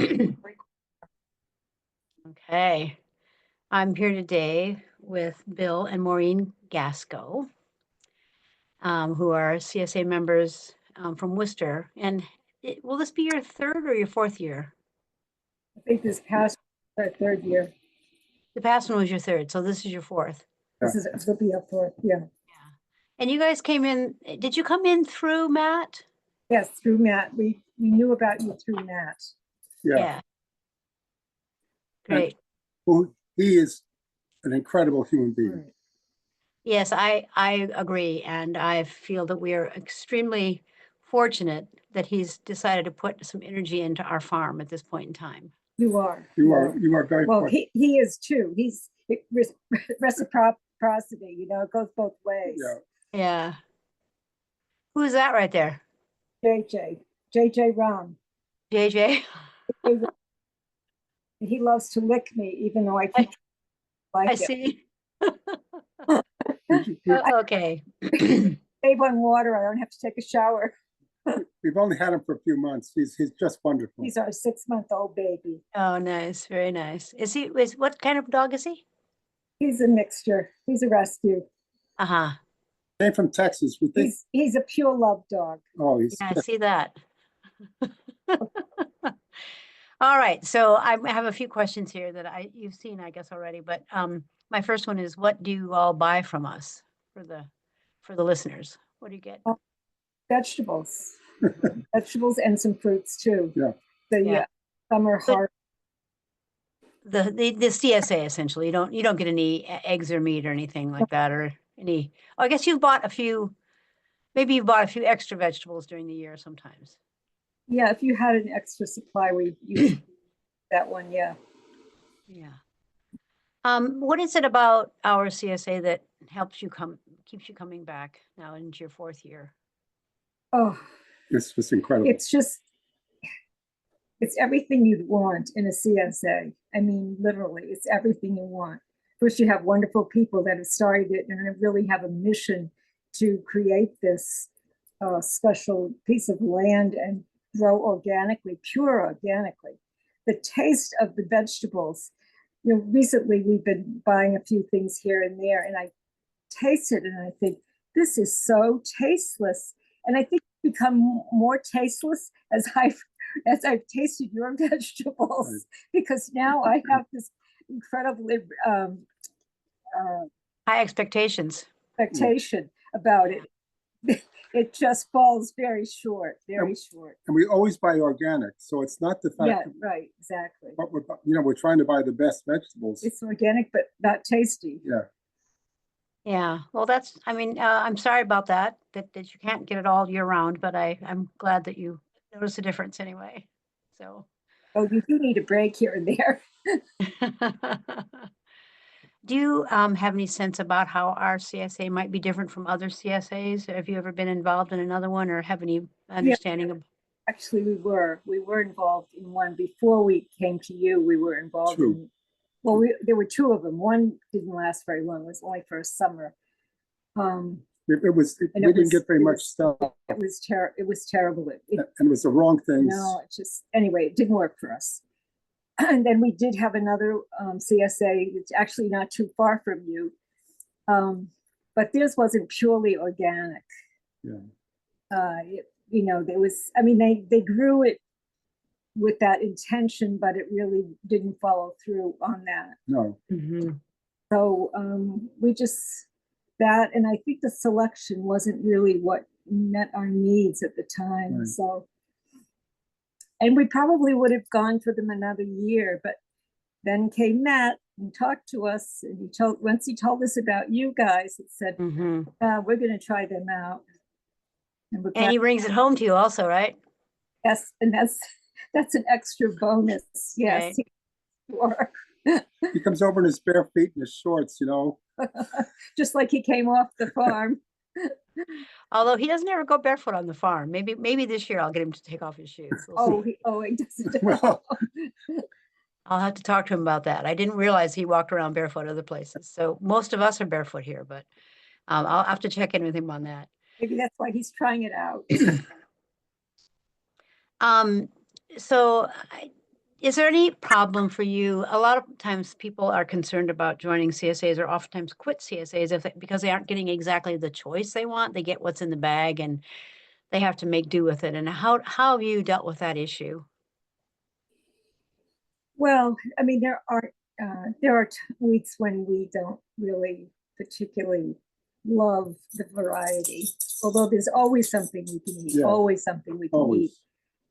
Okay. I'm here today with Bill and Maureen Gasco, who are CSA members from Worcester. And will this be your third or your fourth year? I think this past our third year. The past one was your third, so this is your fourth. This will be up fourth, yeah. Yeah. And you guys came in, did you come in through Matt? Yes, through Matt. We knew about you through Matt. Yeah. Great. Well, he is an incredible human being. Right. Yes, I agree. And I feel that we are extremely fortunate that he's decided to put some energy into our farm at this point in time. You are. You are very Well, fortunate. he is too. He's reciprocity, it goes both ways. Yeah. Yeah. Who is that right there? JJ Ram. JJ? He loves to lick me, even though I keep like I it. see. Okay. Save on water. I don't have to take a shower. We've only had him for a few months. He's just wonderful. He's our 6-month-old baby. Oh, nice. Very nice. What kind of dog is he? He's a mixture. He's a rescue. Uh-huh. Came from Texas. We think. He's a pure love dog. Oh, he's. Yeah, I see that. All right. So I have a few questions here that you've seen, I guess, already. But my first one is, what do you all buy from us for the listeners? What do you get? Vegetables. Vegetables and some fruits too. Yeah. The summer harvest. The CSA essentially. You don't get any eggs or meat or anything like that, or any. Oh, I guess you've bought a few. Maybe you've bought a few extra vegetables during the year sometimes. Yeah, if you had an extra supply, we use that one. Yeah. Yeah. What is it about our CSA that keeps you coming back now into your fourth year? Oh, It's just incredible. It's everything you'd want in a CSA. I mean, literally, it's everything you want. First, you have wonderful people that have started it and really have a mission to create this special piece of land and grow organically, pure organically. The taste of the vegetables, recently we've been buying a few things here and there, and I taste it and I think, this is so tasteless. And I think it's become more tasteless as I've tasted your vegetables, right. Because now I have this incredibly high expectation about it. It just falls very short. And we always buy organic, so it's not the fact. Yeah, right, exactly. But we're trying to buy the best vegetables. It's organic, but not tasty. Yeah. Yeah. Well, I'm sorry about that you can't get it all year round, but I'm glad that you notice a difference anyway. So. Oh, you do need a break here and there. Do you have any sense about how our CSA might be different from other CSAs? Have you ever been involved in another one or have any understanding of? Actually, we were involved in one before we came to you. We were involved in. Well, there were two of them. One didn't last very long. It was only for a summer. We didn't get very much stuff. It was terrible. And it was the wrong things. No, anyway, it didn't work for us. And then we did have another CSA, it's actually not too far from you. But theirs wasn't purely organic. Yeah. They grew it with that intention, but it really didn't follow through on that. No. Mm-hmm. So and I think the selection wasn't really what met our needs at the time. Right. So, and we probably would have gone for them another year, but then came Matt and talked to us, and once he told us about you guys, it said, mm-hmm. We're going to try them out. And he brings it home to you also, right? Yes, and that's an extra bonus. Yes. Right. He comes over in his bare feet and his shorts, Just like he came off the farm. Although he doesn't ever go barefoot on the farm. Maybe this year I'll get him to take off his shoes. He doesn't. Well, I'll have to talk to him about that. I didn't realize he walked around barefoot other places. So most of us are barefoot here, but I'll have to check in with him on that. Maybe that's why he's trying it out. So Is there any problem for you? A lot of times people are concerned about joining CSAs or oftentimes quit CSAs because they aren't getting exactly the choice they want. They get what's in the bag and they have to make do with it. And how have you dealt with that issue? Well, I mean, there are weeks when we don't really particularly love the variety, although there's always something we can eat, Yeah. always something we can eat. Always.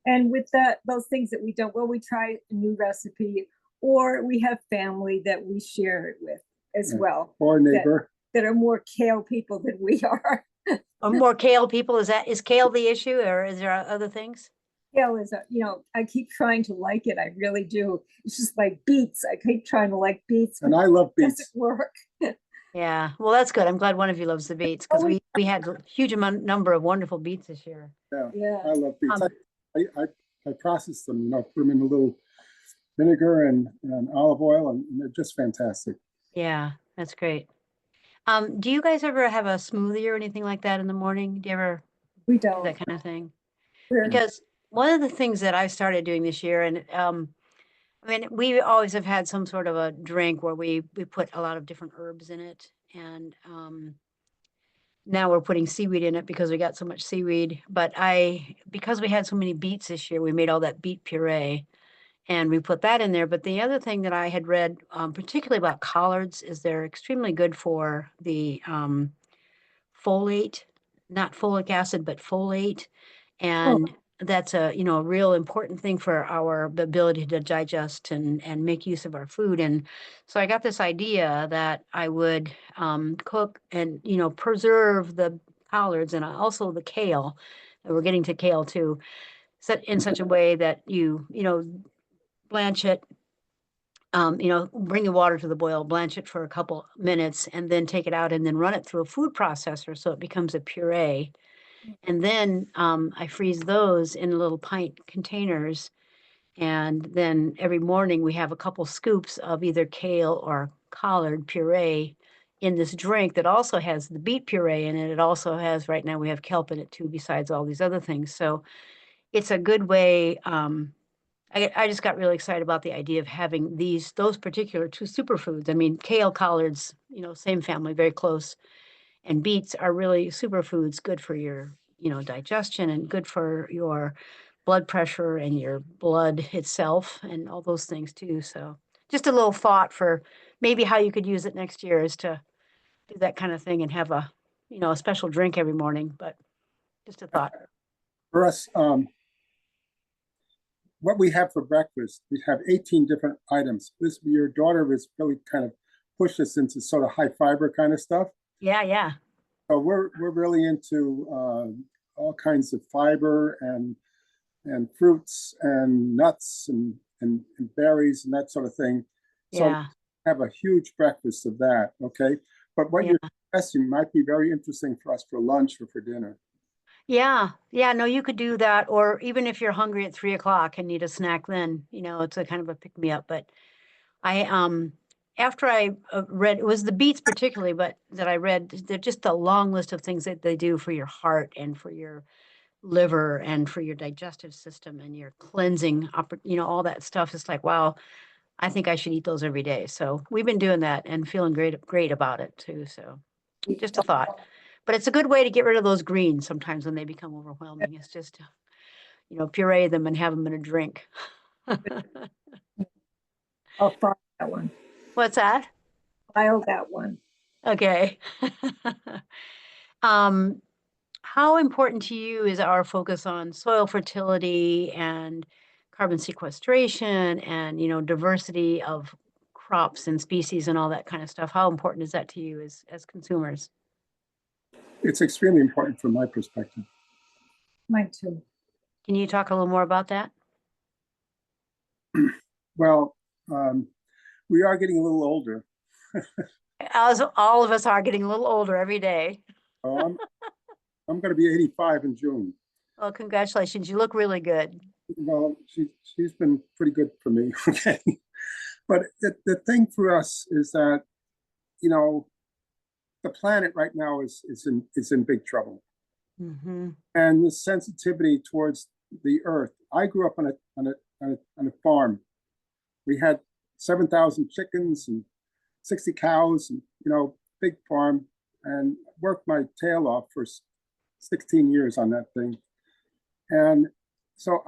And with those things that we don't, well, we try a new recipe, or we have family that we share it with as Yeah. well, Or neighbor. that are more kale people than we are. Or more kale people? Is kale the issue or is there other things? Kale is, I keep trying to like it. I really do. It's just like beets. I keep trying to like beets. And I love It doesn't beets. work. Yeah, well, that's good. I'm glad one of you loves the beets because we had a huge number of wonderful beets this year. Yeah, Yeah. I love beets. Um, I process them, put them in a little vinegar and olive oil, and they're just fantastic. Yeah, that's great. Do you guys ever have a smoothie or anything like that in the morning? Do you ever We do don't. that kind of thing? We're- Because one of the things that I started doing this year, and I mean, we always have had some sort of a drink where we put a lot of different herbs in it, and now we're putting seaweed in it because we got so much seaweed. But because we had so many beets this year, we made all that beet puree, and we put that in there. But the other thing that I had read, particularly about collards, is they're extremely good for the folate, not folic acid, but folate. And that's a, a real important thing for our ability to digest and make use of our food. And so I got this idea that I would cook and, preserve the collards and also the kale. And we're getting to kale too, set in such a way that blanch it, bring the water to the boil, blanch it for a couple minutes, and then take it out and then run it through a food processor so it becomes a puree. And then I freeze those in little pint containers. And then every morning we have a couple scoops of either kale or collard puree in this drink that also has the beet puree in it. It also has, right now we have kelp in it too, besides all these other things. So it's a good way. I just got really excited about the idea of having those particular two superfoods. I mean, kale, collards, same family, very close, and beets are really superfoods, good for your, digestion and good for your blood pressure and your blood itself and all those things too. So just a little thought for maybe how you could use it next year is to do that kind of thing and have a special drink every morning, but just a thought. For us, what we have for breakfast, we have 18 different items. Your daughter was really kind of pushed us into sort of high fiber kind of stuff. Yeah, yeah. So we're really into all kinds of fiber and fruits and nuts and berries and that sort of thing. So Yeah. have a huge breakfast of that. Okay. But what you're suggesting might be very interesting for us for lunch or for dinner. Yeah. Yeah. No, you could do that. Or even if you're hungry at 3 o'clock and need a snack, then, it's a kind of a pick me up. But after I read, it was the beets particularly, but that I read, they're just a long list of things that they do for your heart and for your liver and for your digestive system and your cleansing, all that stuff. It's like, wow, I think I should eat those every day. So we've been doing that and feeling great about it too. So just a thought. But it's a good way to get rid of those greens sometimes when they become overwhelming. It's just, puree them and have them in a drink. I'll file that one. What's that? File that one. Okay. How important to you is our focus on soil fertility and carbon sequestration and, diversity of crops and species and all that kind of stuff? How important is that to you as consumers? It's extremely important from my perspective. Mine too. Can you talk a little more about that? Well, we are getting a little older. As all of us are getting a little older every day. I'm going to be 85 in June. Well, congratulations. You look really good. Well, she's been pretty good for me. Okay. But the thing for us is that, the planet right now is in big trouble. Mm-hmm. And the sensitivity towards the earth. I grew up on a farm We had 7,000 chickens and 60 cows, and big farm, and worked my tail off for 16 years on that thing. And so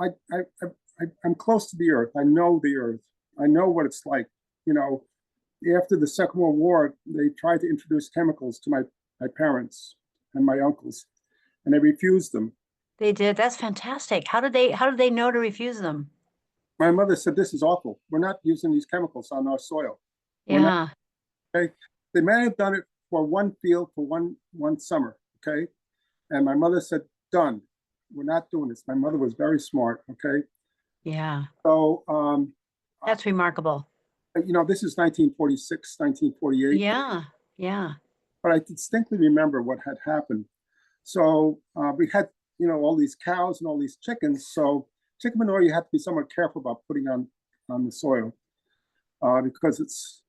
I'm close to the earth. I know the earth. I know what it's like. After the Second World War, they tried to introduce chemicals to my parents and my uncles, and they refused them. They did. That's fantastic. How did they know to refuse them? My mother said, "This is awful. We're not using these chemicals on our soil." Yeah. Okay. They may have done it for one field for one summer. Okay. And my mother said, "Done. We're not doing this." My mother was very smart. Okay. Yeah. So, That's remarkable. this is 1946, 1948. Yeah. Yeah. But I distinctly remember what had happened. So we had, all these cows and all these chickens. So chicken manure, you have to be somewhat careful about putting on the soil because it's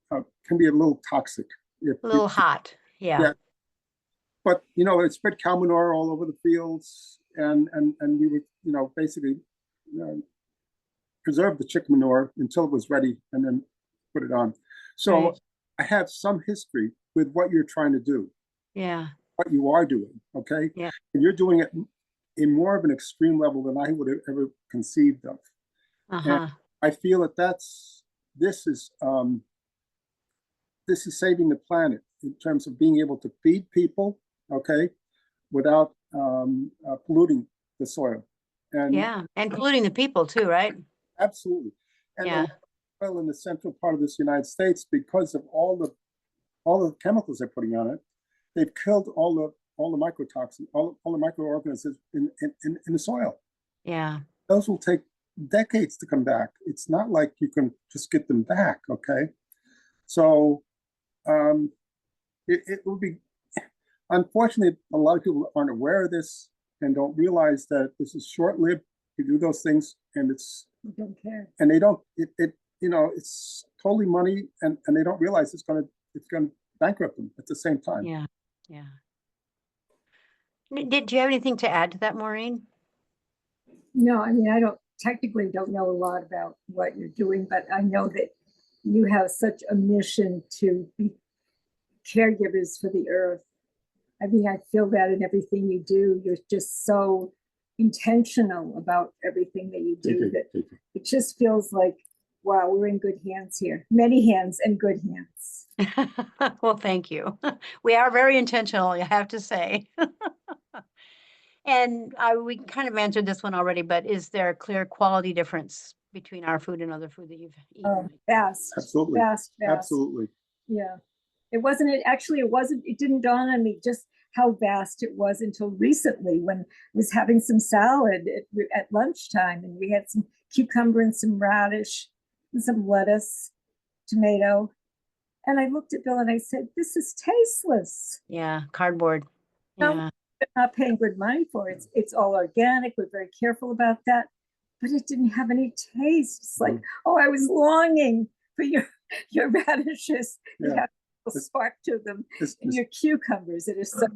can be a little toxic. A little hot. Yeah. Yeah. But it spread cow manure all over the fields, and we would basically preserve the chicken manure until it was ready, and then put it on. So Right. I have some history with what you're trying to do, Yeah. what you are doing. Okay. Yeah. And you're doing it in more of an extreme level than I would have ever conceived of. Uh-huh. I feel that this is saving the planet in terms of being able to feed people, okay, without polluting the soil. And Yeah. And polluting the people too, right? absolutely. And Yeah. the soil in the central part of this United States, because of all the chemicals they're putting on it, they've killed all the mycotoxins, all the microorganisms in the soil. Yeah. Those will take decades to come back. It's not like you can just get them back, okay? So it will be, unfortunately, a lot of people aren't aware of this and don't realize that this is short-lived. You do those things and You don't care. they don't, it's totally money, and they don't realize it's gonna bankrupt them at the same time. Yeah. Yeah. Did you have anything to add to that, Maureen? No, I mean, I don't know a lot about what you're doing, but I know that you have such a mission to be caregivers for the earth. I mean, I feel that in everything you do. You're just so intentional about everything that you do that it just feels like, wow, we're in good hands here. Many hands and good hands. Well, thank you. We are very intentional, I have to say. And we kind of answered this one already, but is there a clear quality difference between our food and other food that you've eaten? Vast. Absolutely. Vast. Absolutely. Yeah. It didn't dawn on me just how vast it was until recently when I was having some salad at lunchtime, and we had some cucumber and some radish and some lettuce, tomato. And I looked at Bill and I said, "This is tasteless." Yeah, cardboard. No. Yeah. Not paying good money for it. It's all organic. We're very careful about that. But it didn't have any taste. It's like, oh, I was longing for your radishes. Yeah. They have a spark to them. And your cucumbers that are so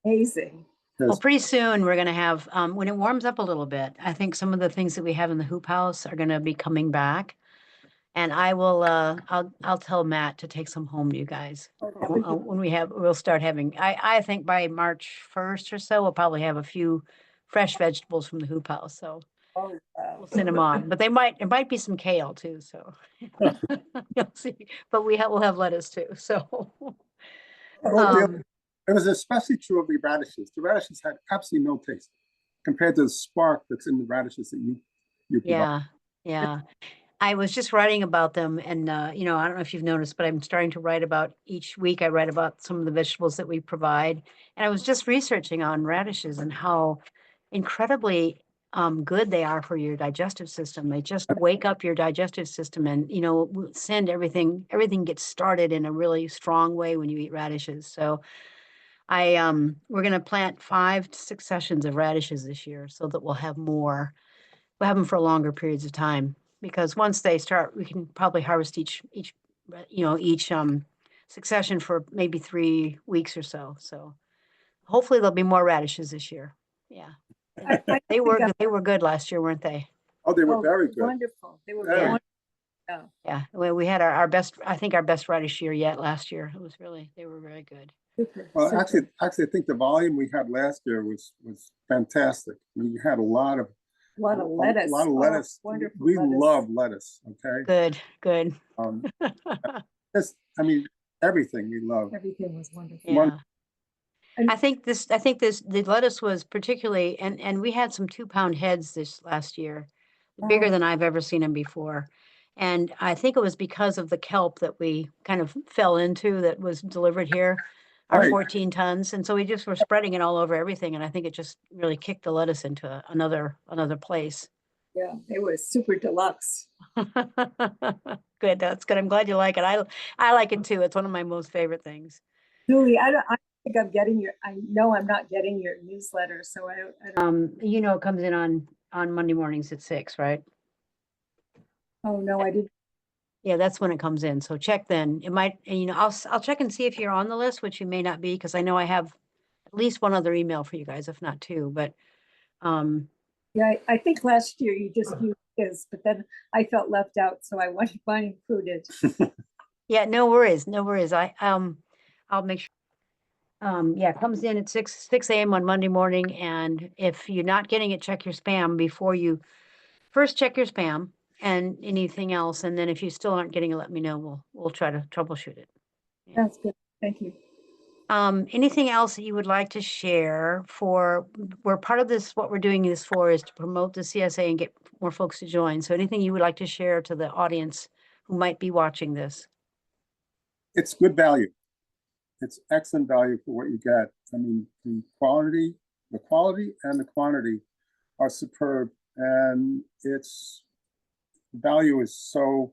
amazing. Well, pretty soon we're going to have, when it warms up a little bit, I think some of the things that we have in the hoop house are going to be coming back. And I will, I'll tell Matt to take some home to you guys. When we'll start having, I think by March 1st or so, we'll probably have a few fresh vegetables from the hoop house. So we'll send them on, but it might be some kale too. So you'll see, but we'll have lettuce too. So. It was especially true of the radishes. The radishes had absolutely no taste compared to the spark that's in the radishes that you provide. Yeah. I was just writing about them, and I don't know if you've noticed, but I'm starting to write about each week. I write about some of the vegetables that we provide, and I was just researching on radishes and how incredibly good they are for your digestive system. They just wake up your digestive system, and send everything. Everything gets started in a really strong way when you eat radishes. So we're going to plant 5 successions of radishes this year, so that we'll have more. We'll have them for longer periods of time, because once they start, we can probably harvest each succession for maybe 3 weeks or so. So hopefully there'll be more radishes this year. Yeah. They were good last year, weren't they? Oh, they were very good. Wonderful. They were Very. wonderful. Yeah, we had our best, I think our best radish year yet last year. It was really, they were very good. Super, Well, super. actually, I think the volume we had last year was fantastic. I mean, you had a lot of A lot of lettuce. A lot of Oh, lettuce. wonderful We lettuce. love lettuce. Okay. Good, good. Um, I mean, everything we love. Everything was wonderful. Yeah. And- I think the lettuce was particularly, and we had some 2-pound heads this last year, bigger Oh. than I've ever seen them before. And I think it was because of the kelp that we kind of fell into that was delivered here, our Right. 14 tons. And so we just were spreading it all over everything. And I think it just really kicked the lettuce into another place. Yeah, it was super deluxe. Good, that's good. I'm glad you like it. I like it too. It's one of my most favorite things. Julie, I think I'm getting I know I'm not getting your newsletter, so I don't. You know, it comes in on Monday mornings at 6, right? Oh, no, I didn't. Yeah, that's when it comes in. So check then. It might, and, you know, I'll check and see if you're on the list, which you may not be, because I know I have at least one other email for you guys, if not two. But Yeah, I think last year you just used his, but then I felt left out, so I wanted mine included. yeah, no worries, no worries. I'll make sure. Yeah, it comes in at 6 a.m. on Monday morning, and if you're not getting it, check your spam before you first check your spam and anything else, and then if you still aren't getting it, let me know. We'll try to troubleshoot it. Yeah. That's good. Thank you. Anything else that you would like to share we're part of this, what we're doing this for is to promote the CSA and get more folks to join. So anything you would like to share to the audience who might be watching this? It's good value. It's excellent value for what you get. I mean, the quality and the quantity are superb, and its value is so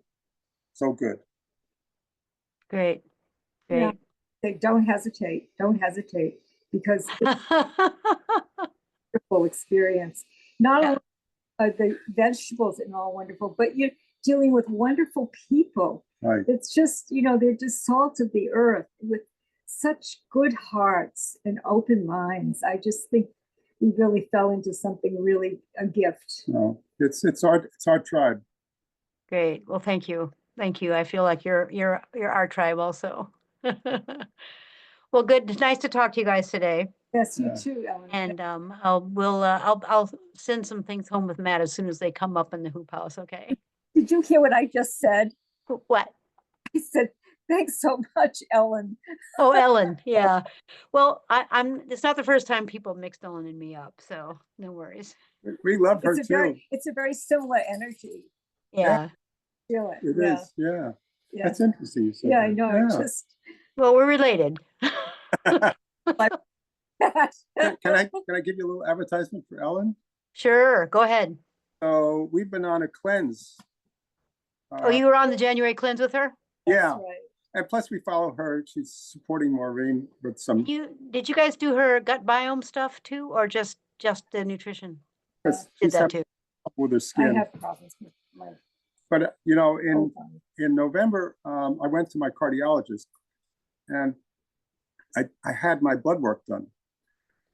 good. Great, Yeah. great. They don't hesitate, because it's a wonderful experience. Not Yeah. only are the vegetables and all wonderful, but you're dealing with wonderful people. Right. It's just, they're just salt of the earth with such good hearts and open minds. I just think we really fell into something really a gift. No, it's our tribe. Great. Well, thank you. Thank you. I feel like you're our tribe also. Well, good. It's nice to talk to you guys today. Yes, you Yeah. too, Ellen. And I'll send some things home with Matt as soon as they come up in the hoop house. Okay. Did you hear what I just said? What? I said, thanks so much, Ellen. Oh, Ellen. Yeah. Well, it's not the first time people mixed Ellen and me up, so no worries. We love her too. It's a very similar energy. Yeah. Feel it. It Yeah. is. Yeah. Yeah. That's interesting. You said Yeah, that. I know. Yeah. I just Well, we're related. Can I give you a little advertisement for Ellen? Sure. Go ahead. So we've been on a cleanse. Oh, you were on the January cleanse with her? Yeah. That's right. And plus we follow her. She's supporting Maureen with some. Did you guys do her gut biome stuff too, or just the nutrition? Did She's that having too. trouble with her I skin. have problems with my But in November, I went to my cardiologist, and I had my blood work done.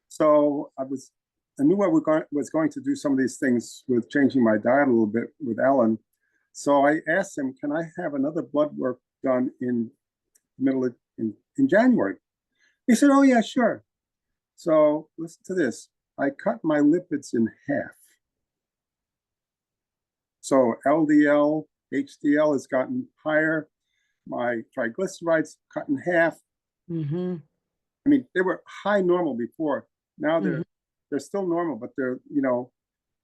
So I knew I was going to do some of these things with changing my diet a little bit with Ellen. So I asked him, can I have another blood work done in January? He said, oh yeah, sure. So listen to this. I cut my lipids in half. So LDL, HDL has gotten higher. My triglycerides cut in half. Mm-hmm. I mean, they were high normal before. Now they're still normal, but they're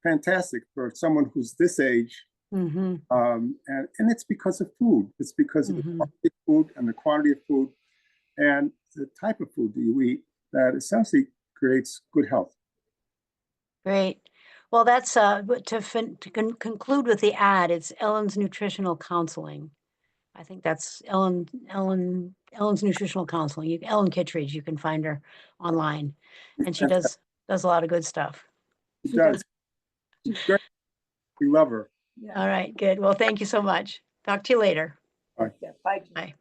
fantastic for someone who's this age. Mm-hmm. And it's because of food. It's because of the quality of food and the quantity of food and the type of food that you eat that essentially creates good health. Great. Well, that's to conclude with the ad. It's Ellen's Nutritional Counseling. I think that's Ellen's Nutritional Counseling. Ellen Kittredge. You can find her online, and she does a lot of good stuff. She does. She's great. We love her. Yeah. All right. Good. Well, thank you so much. Talk to you later. Yeah. Bye. Bye.